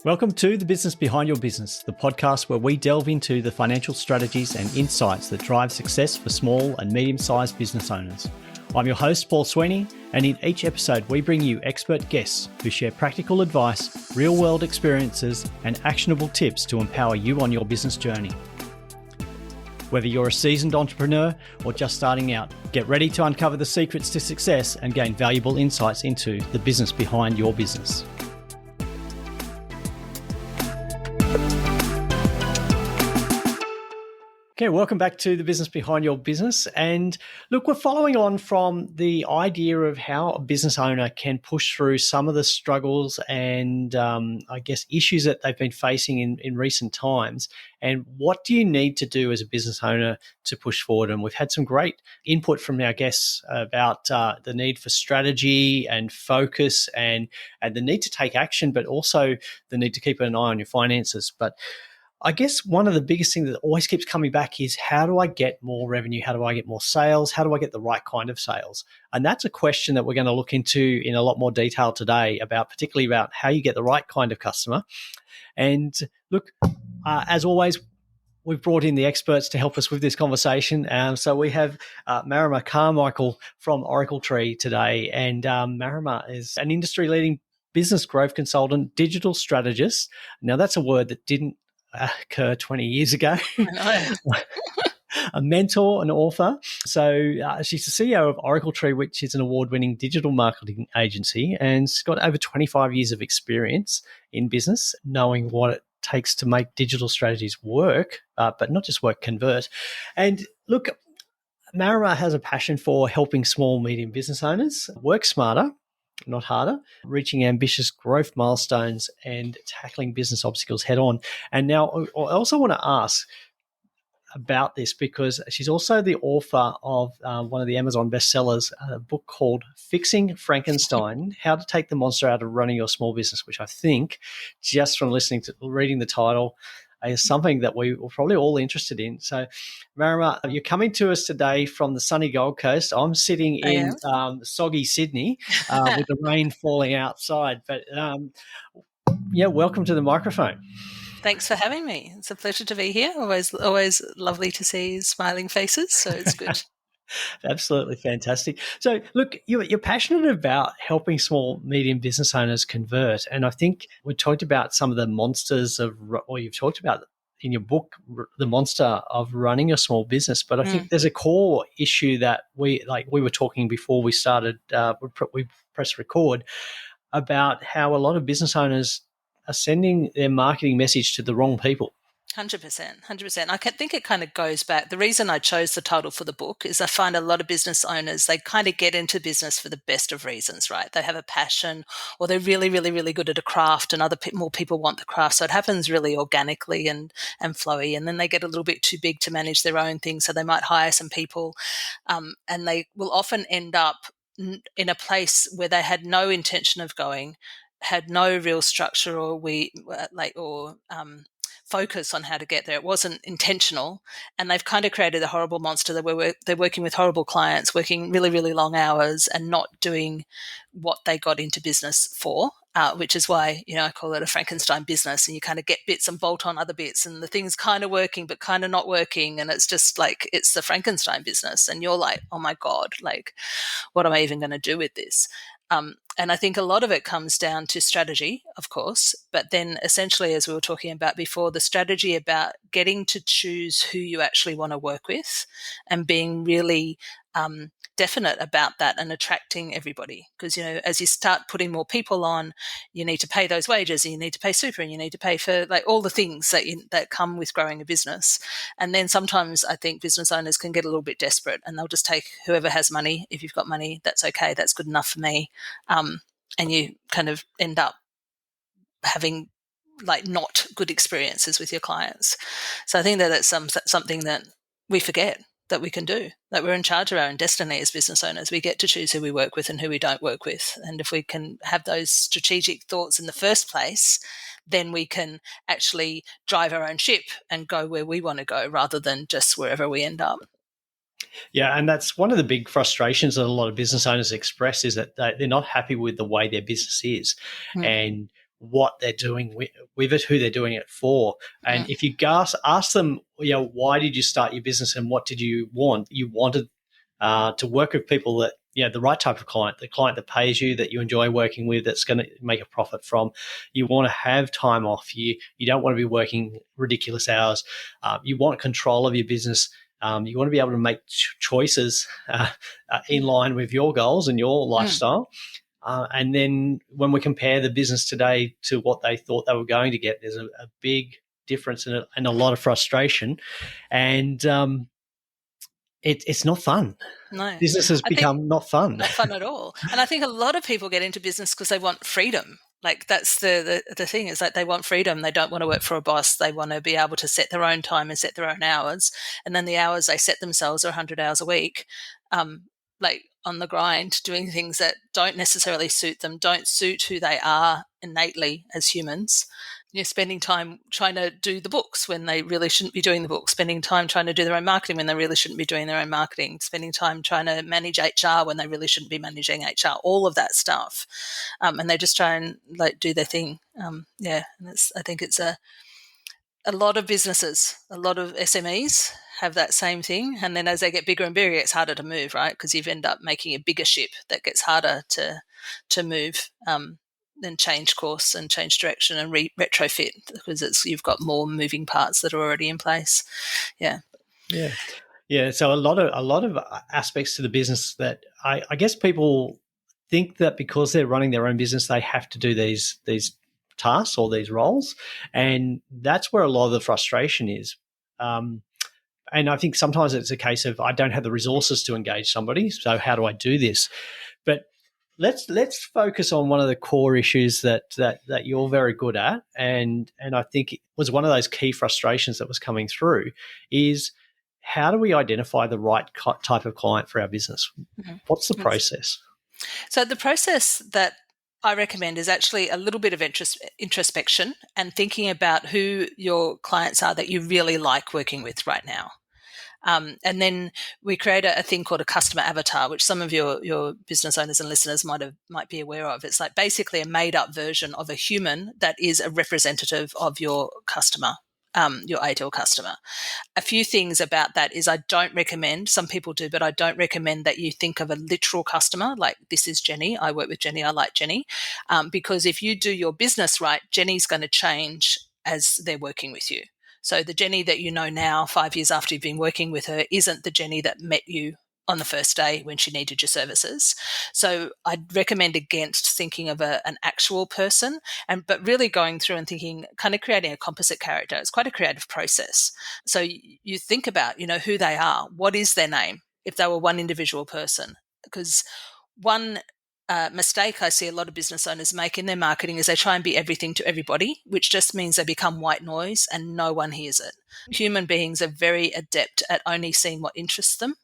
Welcome to The Business Behind Your Business, the podcast where we delve into the financial strategies and insights that drive success for small and medium-sized business owners. I'm your host, Paul Sweeney, and in each episode we bring you expert guests who share practical advice, real-world experiences, and actionable tips to empower you on your business journey. Whether you're a seasoned entrepreneur or just starting out, get ready to uncover the secrets to success and gain valuable insights into the business behind your business. Okay, welcome back to The Business Behind Your Business. And look, we're following on from the idea of how a business owner can push through some of the struggles and issues that they've been facing in recent times. And what do you need to do as a business owner to push forward? And we've had some great input from our guests about the need for strategy and focus and the need to take action, but also the need to keep an eye on your finances. But I guess one of the biggest things that always keeps coming back is, how do I get more revenue? How do I get more sales? How do I get the right kind of sales? And that's a question that we're going to look into in a lot more detail today, particularly about how you get the right kind of customer. And look, as always, we've brought in the experts to help us with this conversation. So we have Marama Carmichael from Oracle Tree today. And Marama is an industry-leading business growth consultant, digital strategist. Now, that's a word that didn't occur 20 years ago. I know. A mentor, an author. So she's the CEO of Oracle Tree, which is an award-winning digital marketing agency, and she's got over 25 years of experience in business, knowing what it takes to make digital strategies work, but not just work, convert. And look, Marama has a passion for helping small, medium business owners work smarter, not harder, reaching ambitious growth milestones and tackling business obstacles head on. And now I also want to ask about this because she's also the author of one of the Amazon bestsellers, a book called Fixing Frankenstein, How to Take the Monster Out of Running Your Small Business, which I think, just from reading the title, is something that we were probably all interested in. So, Marama, you're coming to us today from the sunny Gold Coast. I'm sitting in soggy Sydney with the rain falling outside. But, welcome to the microphone. Thanks for having me. It's a pleasure to be here. Always lovely to see smiling faces, so it's good. Absolutely fantastic. So, look, you're passionate about helping small, medium business owners convert. And I think we talked about some of the monsters you've talked about in your book, the monster of running a small business. But I think there's a core issue that we were talking before we started, we pressed record, about how a lot of business owners are sending their marketing message to the wrong people. 100%. I think it kind of goes back. The reason I chose the title for the book is I find a lot of business owners, they kind of get into business for the best of reasons, right? They have a passion, or they're really, really, really good at a craft, and more people want the craft. So it happens really organically and flowy. And then they get a little bit too big to manage their own thing. So they might hire some people, and they will often end up in a place where they had no intention of going, had no real structure or focus on how to get there. It wasn't intentional, and they've kind of created a horrible monster they're working with horrible clients, working really, really long hours and not doing what they got into business for, which is why, I call it a Frankenstein business, and you kind of get bits and bolt on other bits, and the thing's kind of working but kind of not working, and it's just like, it's the Frankenstein business, and you're like, oh my God, like, what am I even going to do with this? And I think a lot of it comes down to strategy, of course, but then essentially, as we were talking about before, the strategy about getting to choose who you actually want to work with and being really definite about that and attracting everybody. Because, as you start putting more people on, you need to pay those wages, and you need to pay super, and you need to pay for all the things that come with growing a business. And then sometimes I think business owners can get a little bit desperate, and they'll just take whoever has money. If you've got money, that's okay. That's good enough for me. And you kind of end up having not good experiences with your clients. So I think that that's something that we forget that we can do, that we're in charge of our own destiny as business owners. We get to choose who we work with and who we don't work with. And if we can have those strategic thoughts in the first place, then we can actually drive our own ship and go where we want to go rather than just wherever we end up. Yeah, and that's one of the big frustrations that a lot of business owners express, is that they're not happy with the way their business is. And what they're doing with it, who they're doing it for. And if you ask them, why did you start your business and what did you want? You wanted to work with people that, the right type of client, the client that pays you, that you enjoy working with, that's going to make a profit from. You want to have time off. You don't want to be working ridiculous hours. You want control of your business. You want to be able to make choices in line with your goals and your lifestyle. And then when we compare the business today to what they thought they were going to get, there's a big difference and a lot of frustration. And it's not fun. No. Business has become not fun. Not fun at all. And I think a lot of people get into business because they want freedom. Like that's the thing, is that they want freedom. They don't want to work for a boss. They want to be able to set their own time and set their own hours. And then the hours they set themselves are 100 hours a week, like on the grind, doing things that don't necessarily suit them, don't suit who they are innately as humans. You're spending time trying to do the books when they really shouldn't be doing the books, spending time trying to do their own marketing when they really shouldn't be doing their own marketing, spending time trying to manage HR when they really shouldn't be managing HR, all of that stuff. And they just try and do their thing. And I think it's a lot of businesses, a lot of SMEs have that same thing. And then as they get bigger and bigger, it's harder to move, right? Because you've end up making a bigger ship that gets harder to move. Then change course and change direction and retrofit, because you've got more moving parts that are already in place. Yeah. So a lot of aspects to the business that I guess people think that because they're running their own business, they have to do these tasks or these roles, and that's where a lot of the frustration is. And I think sometimes it's a case of I don't have the resources to engage somebody, so how do I do this? But let's focus on one of the core issues that you're very good at, and I think it was one of those key frustrations that was coming through is how do we identify the right type of client for our business? What's the process? So the process that I recommend is actually a little bit of introspection and thinking about who your clients are that you really like working with right now. And then we create a thing called a customer avatar, which some of your business owners and listeners might be aware of. It's like basically a made up version of a human that is a representative of your customer, your ideal customer. A few things about that is I don't recommend, some people do, but I don't recommend that you think of a literal customer, like this is Jenny, I work with Jenny, I like Jenny, because if you do your business right, Jenny's going to change as they're working with you. So the Jenny that you know now, 5 years after you've been working with her, isn't the Jenny that met you on the first day when she needed your services. So I'd recommend against thinking of an actual person, but really going through and thinking, kind of creating a composite character. It's quite a creative process. So you think about, who they are. What is their name if they were one individual person? Because one mistake I see a lot of business owners make in their marketing is they try and be everything to everybody, which just means they become white noise and no one hears it. Human beings are very adept at only seeing what interests them,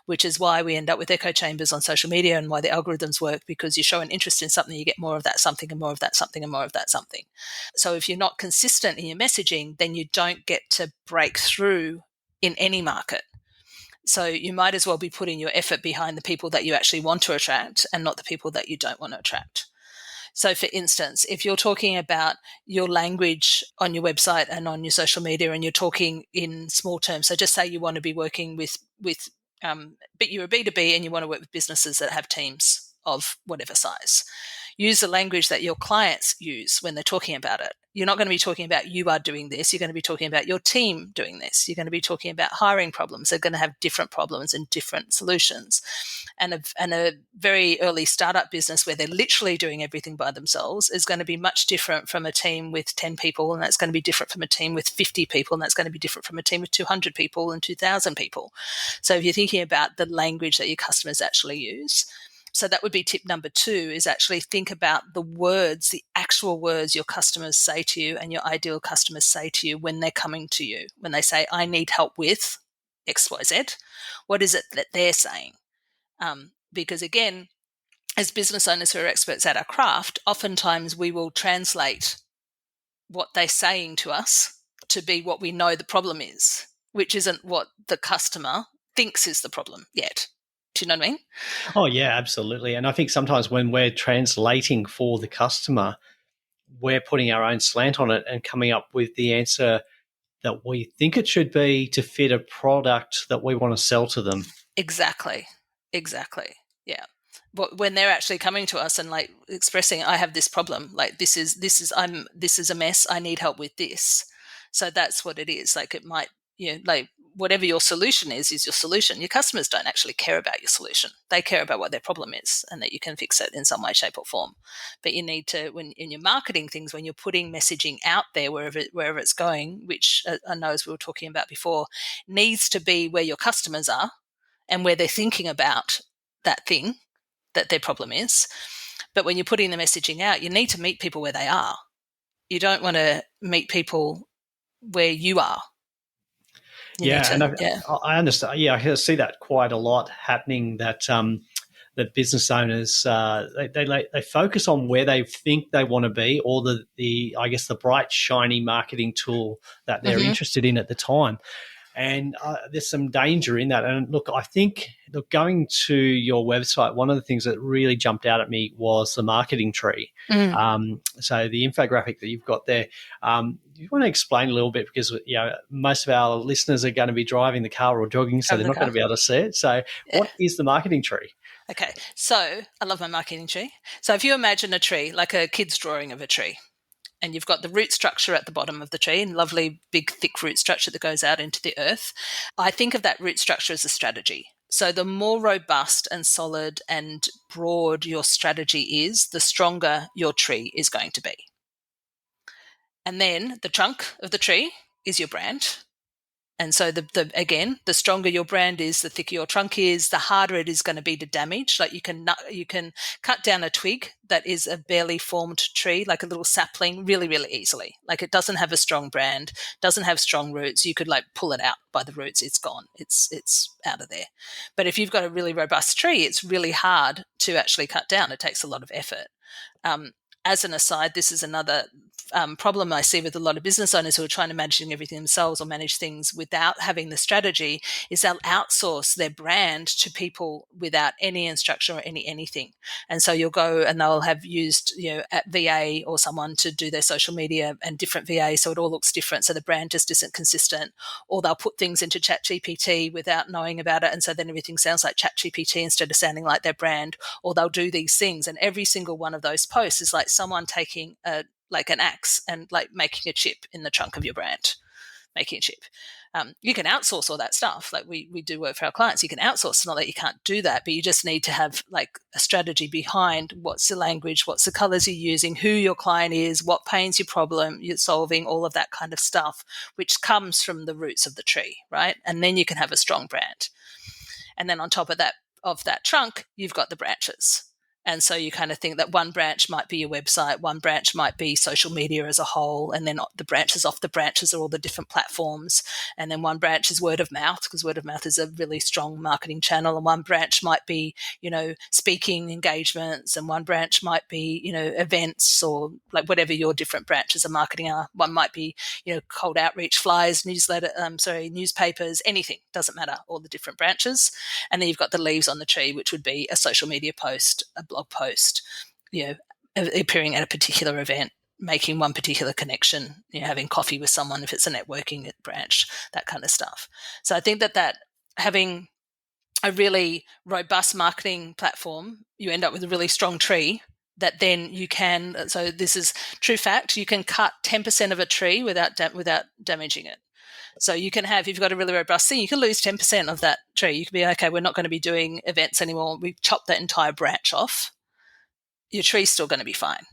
which is why we end up with echo chambers on social media and why the algorithms work, because you show an interest in something, you get more of that something and more of that something and more of that something. So if you're not consistent in your messaging, then you don't get to break through in any market. So you might as well be putting your effort behind the people that you actually want to attract and not the people that you don't want to attract. So for instance, if you're talking about your language on your website and on your social media and you're talking in small terms, so just say you want to be working with but you're a B2B and you want to work with businesses that have teams of whatever size. Use the language that your clients use when they're talking about it. You're not going to be talking about you are doing this. You're going to be talking about your team doing this. You're going to be talking about hiring problems. They're going to have different problems and different solutions. And a very early startup business where they're literally doing everything by themselves is going to be much different from a team with 10 people, and that's going to be different from a team with 50 people, and that's going to be different from a team with 200 people and 2,000 people. So if you're thinking about the language that your customers actually use, so that would be tip number 2, is actually think about the words, the actual words your customers say to you and your ideal customers say to you when they're coming to you. When they say, I need help with XYZ, what is it that they're saying? Because again, as business owners who are experts at our craft, oftentimes we will translate what they're saying to us to be what we know the problem is, which isn't what the customer thinks is the problem yet. Do you know what I mean? Oh, yeah, absolutely. And I think sometimes when we're translating for the customer, we're putting our own slant on it and coming up with the answer that we think it should be to fit a product that we want to sell to them. Exactly. Yeah. But when they're actually coming to us and like expressing, I have this problem, like this is a mess, I need help with this. So that's what it is. Like it might, like whatever your solution is your solution. Your customers don't actually care about your solution. They care about what their problem is and that you can fix it in some way, shape or form. But you need to, when in your marketing things, when you're putting messaging out there, wherever it's going, which I know, as we were talking about before, needs to be where your customers are and where they're thinking about that thing that their problem is. But when you're putting the messaging out, you need to meet people where they are. You don't want to meet people where you are. I understand. Yeah, I see that quite a lot happening. That business owners they focus on where they think they want to be, or the I guess the bright shiny marketing tool that they're interested in at the time. And there's some danger in that. And look, I think going to your website, one of the things that really jumped out at me was the marketing tree. So the infographic that you've got there, you want to explain a little bit, because most of our listeners are going to be driving the car or jogging, so they're not going to be able to see it. So what is the marketing tree? Okay, so I love my marketing tree. So if you imagine a tree, like a kid's drawing of a tree, and you've got the root structure at the bottom of the tree, and lovely big thick root structure that goes out into the earth. I think of that root structure as a strategy. So the more robust and solid and broad your strategy is, the stronger your tree is going to be. And then the trunk of the tree is your brand. And so again, the stronger your brand is, the thicker your trunk is, the harder it is going to be to damage. Like you can cut down a twig that is a barely formed tree, like a little sapling, really, really easily. Like it doesn't have a strong brand, doesn't have strong roots. You could like pull it out by the roots. It's gone. It's out of there. But if you've got a really robust tree, it's really hard to actually cut down. It takes a lot of effort. As an aside, this is another problem I see with a lot of business owners who are trying to manage everything themselves or manage things without having the strategy, is they'll outsource their brand to people without any instruction or anything. And so you'll go and they'll have used a VA or someone to do their social media, and different VA, so it all looks different. So the brand just isn't consistent. Or they'll put things into ChatGPT without knowing about it, and so then everything sounds like ChatGPT instead of sounding like their brand. Or they'll do these things, and every single one of those posts is like someone taking like an axe and like making a chip in the trunk of your brand, making a chip. You can outsource all that stuff. Like we do work for our clients. You can outsource. It's not that you can't do that, but you just need to have like a strategy behind what's the language, what's the colors you're using, who your client is, what pain's your problem you're solving, all of that kind of stuff, which comes from the roots of the tree, right? And then you can have a strong brand. And then on top of that trunk, you've got the branches. And so you kind of think that one branch might be your website, one branch might be social media as a whole, and then the branches off the branches are all the different platforms. And then one branch is word of mouth, because word of mouth is a really strong marketing channel. And one branch might be, speaking engagements, and one branch might be, events, or like whatever your different branches of marketing are. One might be, cold outreach, flyers, newspapers, anything, doesn't matter, all the different branches. And then you've got the leaves on the tree, which would be a social media post, a blog post, appearing at a particular event, making one particular connection, having coffee with someone if it's a networking branch, that kind of stuff. So I think that having a really robust marketing platform, you end up with a really strong tree that then you can, so this is true fact, you can cut 10% of a tree without damaging it. So you can have, if you've got a really robust thing, you can lose 10% of that tree. You can be, okay, we're not going to be doing events anymore. We chop that entire branch off. Your tree's still going to be fine.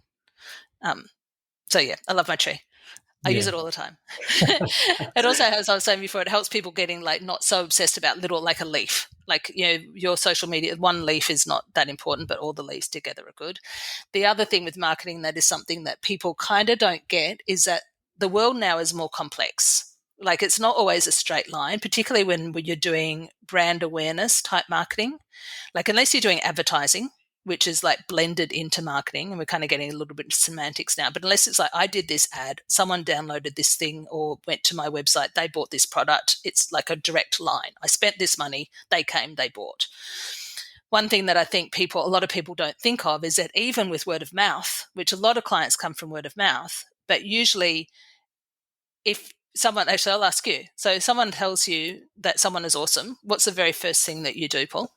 So yeah, I love my tree. I use it all the time. It also, as I was saying before, it helps people getting like not so obsessed about little, like a leaf. Like, your social media, one leaf is not that important, but all the leaves together are good. The other thing with marketing that is something that people kind of don't get is that the world now is more complex. Like it's not always a straight line, particularly when you're doing brand awareness type marketing. Like unless you're doing advertising, which is like blended into marketing, and we're kind of getting a little bit of semantics now, but unless it's like I did this ad, someone downloaded this thing or went to my website, they bought this product, it's like a direct line. I spent this money, they came, they bought. one thing that I think a lot of people don't think of is that even with word of mouth, which a lot of clients come from word of mouth, but usually if someone, actually I'll ask you, so if someone tells you that someone is awesome, what's the very first thing that you do, Paul?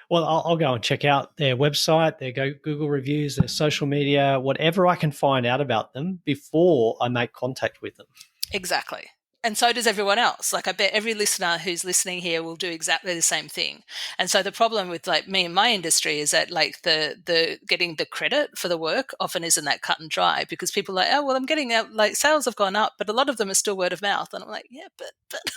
Well, I'll go and check out their website, their Google reviews, their social media, whatever I can find out about them before I make contact with them. Exactly. And so does everyone else. Like I bet every listener who's listening here will do exactly the same thing. And so the problem with like me and my industry is that like the getting the credit for the work often isn't that cut and dry, because people are like, oh well, I'm getting out, like sales have gone up, but a lot of them are still word of mouth. And I'm like, yeah, but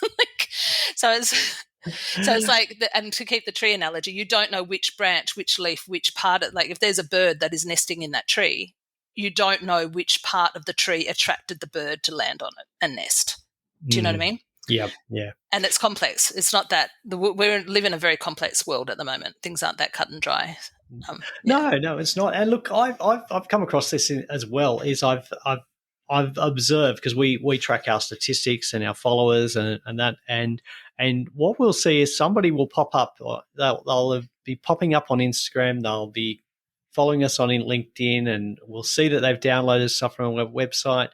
like, so it's like, and to keep the tree analogy, you don't know which branch, which leaf, which part of, like if there's a bird that is nesting in that tree, you don't know which part of the tree attracted the bird to land on it and nest. Do you know what I mean? Yeah, yeah. And it's complex. It's not that we live in a very complex world at the moment. Things aren't that cut and dry. No, it's not. And look, I've come across this as well. Is I've observed, because we track our statistics and our followers and that, and what we'll see is somebody will pop up, or they'll be popping up on Instagram. They'll be following us on LinkedIn, and we'll see that they've downloaded stuff from our website.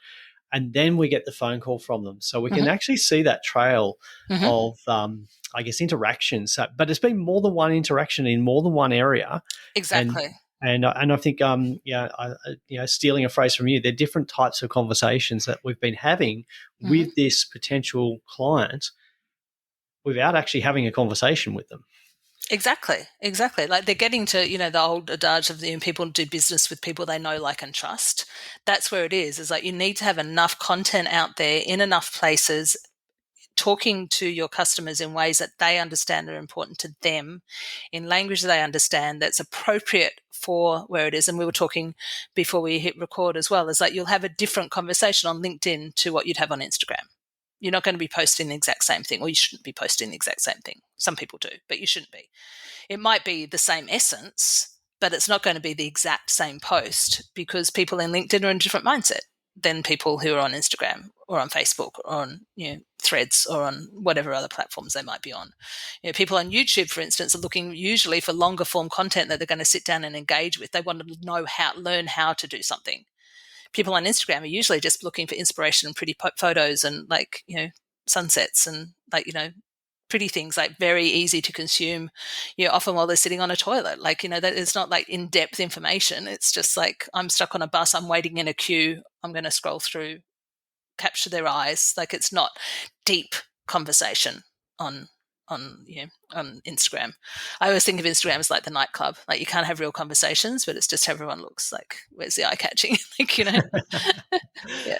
And then we get the phone call from them. So we can actually see that trail of, I guess, interactions. So, but it's been more than one interaction in more than one area. Exactly. And I think, stealing a phrase from you, there are different types of conversations that we've been having with this potential client without actually having a conversation with them. Exactly. Like they're getting to, the old adage of people do business with people they know, like, and trust. That's where it is. It's like you need to have enough content out there in enough places, talking to your customers in ways that they understand are important to them, in language that they understand that's appropriate for where it is. And we were talking before we hit record as well, is like you'll have a different conversation on LinkedIn to what you'd have on Instagram. You're not going to be posting the exact same thing, or you shouldn't be posting the exact same thing. Some people do, but you shouldn't be. It might be the same essence, but it's not going to be the exact same post, because people in LinkedIn are in a different mindset than people who are on Instagram or on Facebook or on Threads or on whatever other platforms they might be on. People on YouTube, for instance, are looking usually for longer form content that they're going to sit down and engage with. They want to learn how to do something. People on Instagram are usually just looking for inspiration and pretty photos and sunsets and pretty things, like very easy to consume, often while they're sitting on a toilet. That it's not like in-depth information. It's just like, I'm stuck on a bus, I'm waiting in a queue, I'm going to scroll through, capture their eyes. Like it's not deep conversation on Instagram. I always think of Instagram as like the nightclub. Like you can't have real conversations, but it's just how everyone looks. Like, where's the eye catching? Yeah.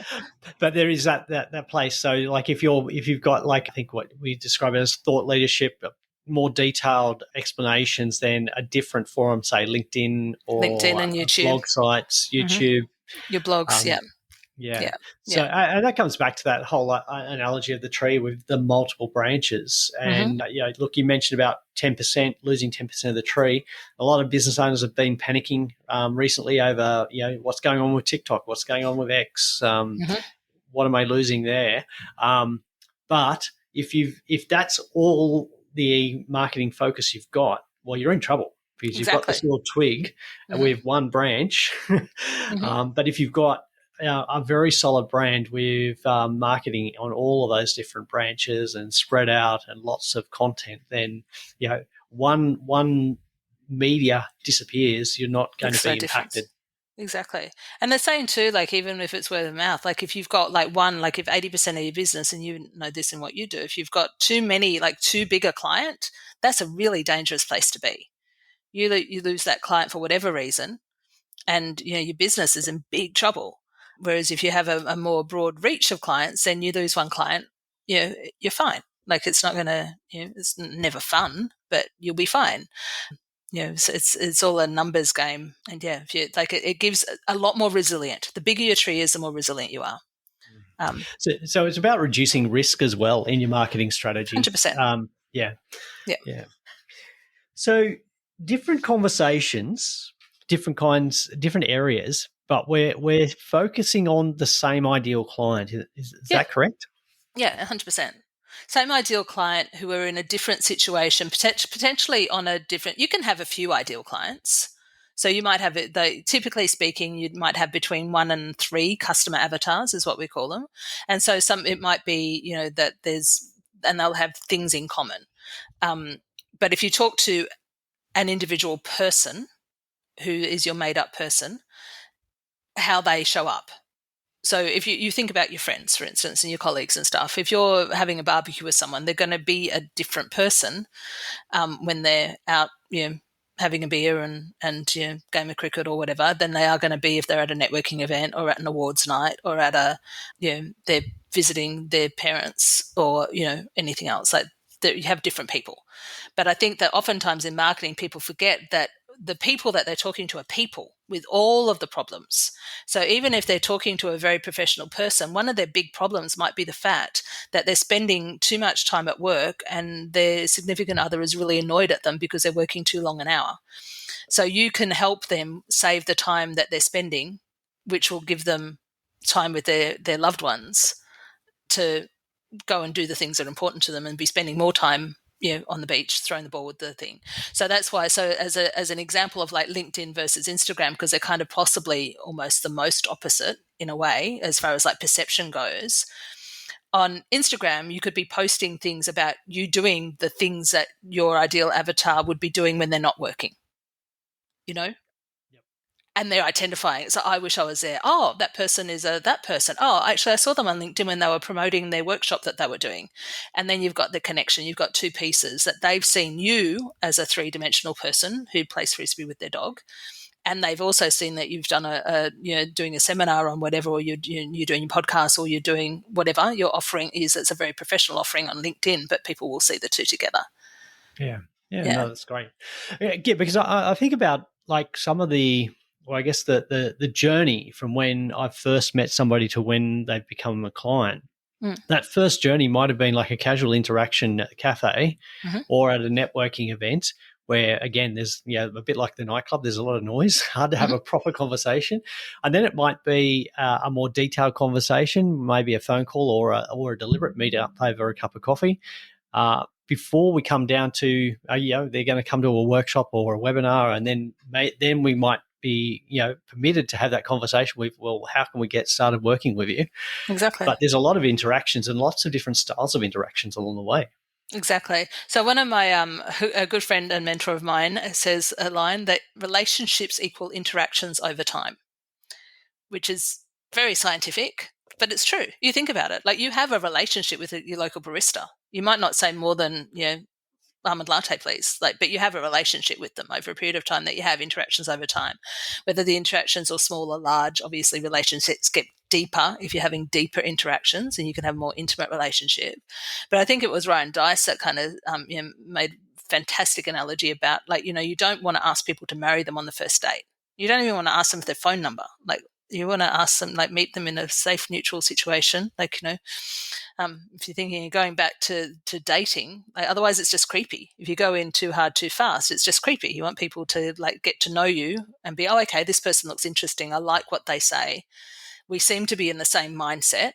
But there is that place. So like if you've got, like, I think what we describe as thought leadership, more detailed explanations than a different forum, say LinkedIn and YouTube, blog sites, YouTube, your blogs, Yeah. So and that comes back to that whole analogy of the tree with the multiple branches. And, look, you mentioned about 10%, losing 10% of the tree. A lot of business owners have been panicking recently over, what's going on with TikTok, what's going on with X, what am I losing there? But if that's all the marketing focus you've got, well, you're in trouble, because you've got this little twig with one branch. But if you've got a very solid brand with marketing on all of those different branches and spread out and lots of content, then one media disappears, you're not going to be impacted. Exactly. And they're saying too, like even if it's word of mouth, like if you've got like if 80% of your business, and you know this in what you do, if you've got too big a client, that's a really dangerous place to be. You lose that client for whatever reason, and your business is in big trouble. Whereas if you have a more broad reach of clients, then you lose one client, you're fine. Like it's not going to, it's never fun, but you'll be fine. So it's all a numbers game. And if you it gives a lot more resilient. The bigger your tree is, the more resilient you are. So it's about reducing risk as well in your marketing strategy. 100%. Yeah. So different conversations, different kinds, different areas, but we're focusing on the same ideal client. Is that correct? Yeah, 100%. Same ideal client who are in a different situation, potentially on a different. You can have a few ideal clients. So you might have it, though, typically speaking, you might have between 1 and 3 customer avatars, is what we call them. And so it might be, that and they'll have things in common. But if you talk to an individual person who is your made up person, how they show up. So if you think about your friends, for instance, and your colleagues and stuff, if you're having a barbecue with someone, they're going to be a different person when they're out, having a beer and game of cricket or whatever, than they are going to be if they're at a networking event or at an awards night or at they're visiting their parents or, anything else. Like you have different people. But I think that oftentimes in marketing, people forget that the people that they're talking to are people with all of the problems. So even if they're talking to a very professional person, one of their big problems might be the fact that they're spending too much time at work and their significant other is really annoyed at them because they're working too long an hour. So you can help them save the time that they're spending, which will give them time with their loved ones to go and do the things that are important to them and be spending more time on the beach throwing the ball with the thing. So that's why, so as an example of like LinkedIn versus Instagram, because they're kind of possibly almost the most opposite in a way as far as like perception goes. On Instagram, you could be posting things about you doing the things that your ideal avatar would be doing when they're not working, Yep. And they're identifying. So I wish I was there. Oh, that person is that person. Oh, actually, I saw them on LinkedIn when they were promoting their workshop that they were doing. And then you've got the connection. You've got two pieces that they've seen you as a 3-dimensional person who plays frisbee with their dog. And they've also seen that you've done doing a seminar on whatever, or you're doing your podcast, or you're doing whatever your offering is. It's a very professional offering on LinkedIn, but people will see the two together. Yeah. No, that's great. Yeah, because I think about like some of the, well, I guess the journey from when I first met somebody to when they've become a client. That first journey might have been like a casual interaction at a cafe or at a networking event where, again, there's a bit like the nightclub, there's a lot of noise, hard to have a proper conversation. And then it might be a more detailed conversation, maybe a phone call or a deliberate meet up over a cup of coffee. Before we come down to, they're going to come to a workshop or a webinar, and then we might be, permitted to have that conversation with, well, how can we get started working with you? Exactly. But there's a lot of interactions and lots of different styles of interactions along the way. Exactly. So one of my, a good friend and mentor of mine says a line that relationships equal interactions over time, which is very scientific, but it's true. You think about it, like you have a relationship with your local barista. You might not say more than, almond latte, please. But you have a relationship with them over a period of time that you have interactions over time. Whether the interactions are small or large, obviously relationships get deeper if you're having deeper interactions and you can have a more intimate relationship. But I think it was Ryan Dice that kind of made fantastic analogy about you don't want to ask people to marry them on the first date. You don't even want to ask them for their phone number. You want to ask them, meet them in a safe, neutral situation. If you're thinking of going back to dating, otherwise it's just creepy. If you go in too hard, too fast, it's just creepy. You want people to get to know you and be, oh, okay, this person looks interesting. I like what they say. We seem to be in the same mindset.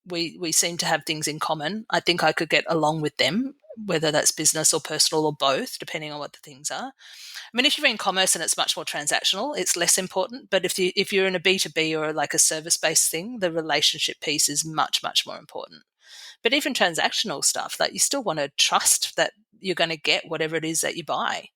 We seem to have things in common. I think I could get along with them, whether that's business or personal or both, depending on what the things are. I mean, if you're in commerce and it's much more transactional, it's less important. But if you're in a B2B or a service-based thing, the relationship piece is much, much more important. But even transactional stuff, you still want to trust that you're going to get whatever it is that you buy.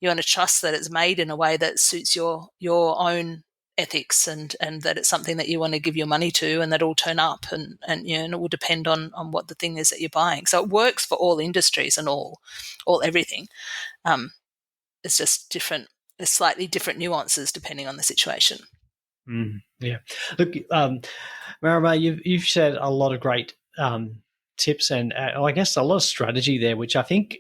You want to trust that it's made in a way that suits your own ethics and that it's something that you want to give your money to and that it'll turn up and it will depend on what the thing is that you're buying. So it works for all industries and all everything. It's just different. There's slightly different nuances depending on the situation. Yeah. Look, Marama, you've said a lot of great tips and I guess a lot of strategy there, which I think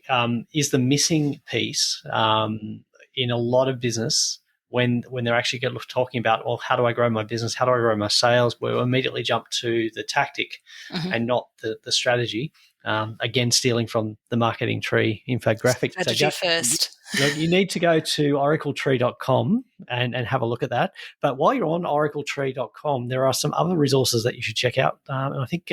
is the missing piece in a lot of business when they're actually talking about, well, how do I grow my business? How do I grow my sales? We'll immediately jump to the tactic and not the strategy. Again, stealing from the marketing tree infographic. Strategy first. Look, you need to go to oracletree.com and have a look at that. But while you're on oracletree.com, there are some other resources that you should check out. And I think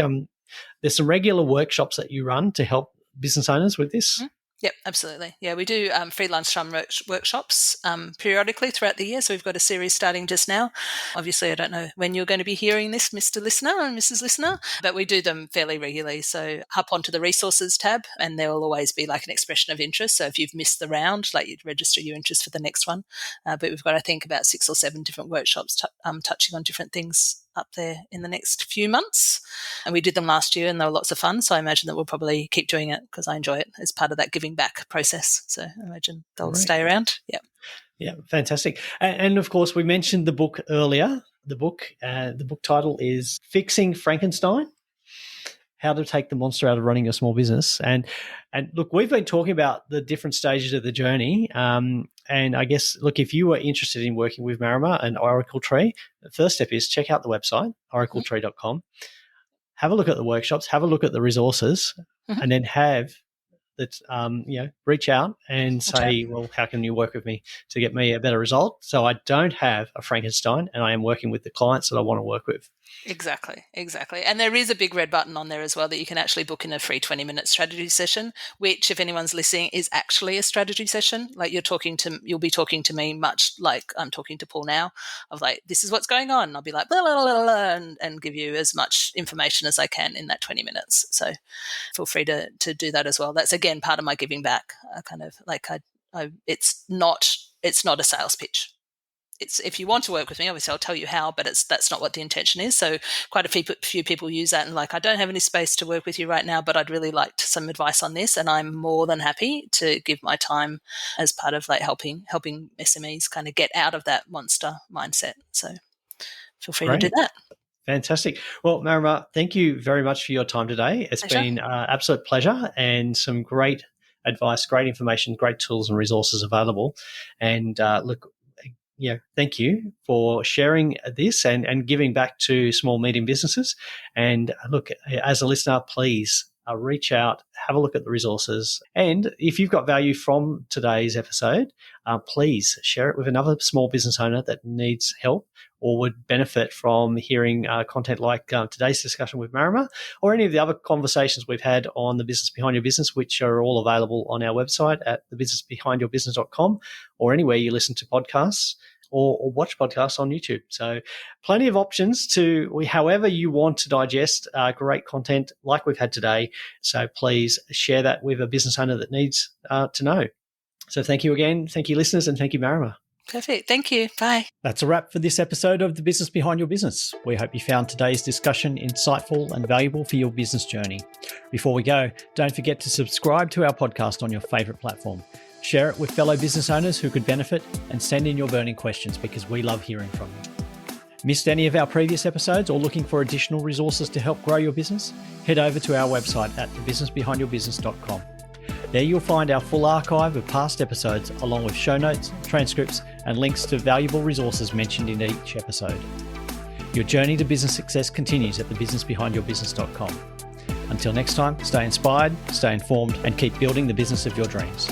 there's some regular workshops that you run to help business owners with this. Mm-hmm. Yep, absolutely. Yeah, we do free lunchtime workshops periodically throughout the year. So we've got a series starting just now. Obviously, I don't know when you're going to be hearing this, Mr. Listener and Mrs. Listener, but we do them fairly regularly. So hop onto the resources tab and there will always be like an expression of interest. So if you've missed the round, like you'd register your interest for the next one. But we've got, I think, about 6 or 7 different workshops touching on different things up there in the next few months. And we did them last year and they were lots of fun. So I imagine that we'll probably keep doing it because I enjoy it as part of that giving back process. So I imagine they'll stay around. Yeah. Yeah, fantastic. And of course, we mentioned the book earlier. The book title is Fixing Frankenstein: How to Take the Monster Out of Running Your Small Business. And look, we've been talking about the different stages of the journey. And I guess, look, if you were interested in working with Marama and Oracle Tree, the first step is check out the website, oracletree.com. Have a look at the workshops, have a look at the resources, and then have that, reach out and say, well, how can you work with me to get me a better result? So I don't have a Frankenstein and I am working with the clients that I want to work with. Exactly. And there is a big red button on there as well that you can actually book in a free 20-minute strategy session, which, if anyone's listening, is actually a strategy session. Like you'll be talking to me much like I'm talking to Paul now, of like, this is what's going on. And I'll be like, blah, blah, blah, blah, and give you as much information as I can in that 20 minutes. So feel free to do that as well. That's, again, part of my giving back. It's not a sales pitch. It's, if you want to work with me, obviously I'll tell you how, but that's not what the intention is. So quite a few people use that and like, I don't have any space to work with you right now, but I'd really like some advice on this. And I'm more than happy to give my time as part of like helping SMEs kind of get out of that monster mindset. So feel free to do that. Fantastic. Well, Marama, thank you very much for your time today. It's been an absolute pleasure and some great advice, great information, great tools and resources available. And thank you for sharing this and giving back to small, medium businesses. And look, as a listener, please reach out, have a look at the resources. And if you've got value from today's episode, please share it with another small business owner that needs help or would benefit from hearing content like today's discussion with Marama, or any of the other conversations we've had on the Business Behind Your Business, which are all available on our website at thebusinessbehindyourbusiness.com, or anywhere you listen to podcasts or watch podcasts on YouTube. So plenty of options to however you want to digest great content like we've had today. So please share that with a business owner that needs to know. So thank you again. Thank you, listeners, and thank you, Marama. Perfect. Thank you. Bye. That's a wrap for this episode of The Business Behind Your Business. We hope you found today's discussion insightful and valuable for your business journey. Before we go, don't forget to subscribe to our podcast on your favourite platform. Share it with fellow business owners who could benefit, and send in your burning questions because we love hearing from you. Missed any of our previous episodes or looking for additional resources to help grow your business? Head over to our website at thebusinessbehindyourbusiness.com. There you'll find our full archive of past episodes, along with show notes, transcripts, and links to valuable resources mentioned in each episode. Your journey to business success continues at thebusinessbehindyourbusiness.com. Until next time, stay inspired, stay informed, and keep building the business of your dreams.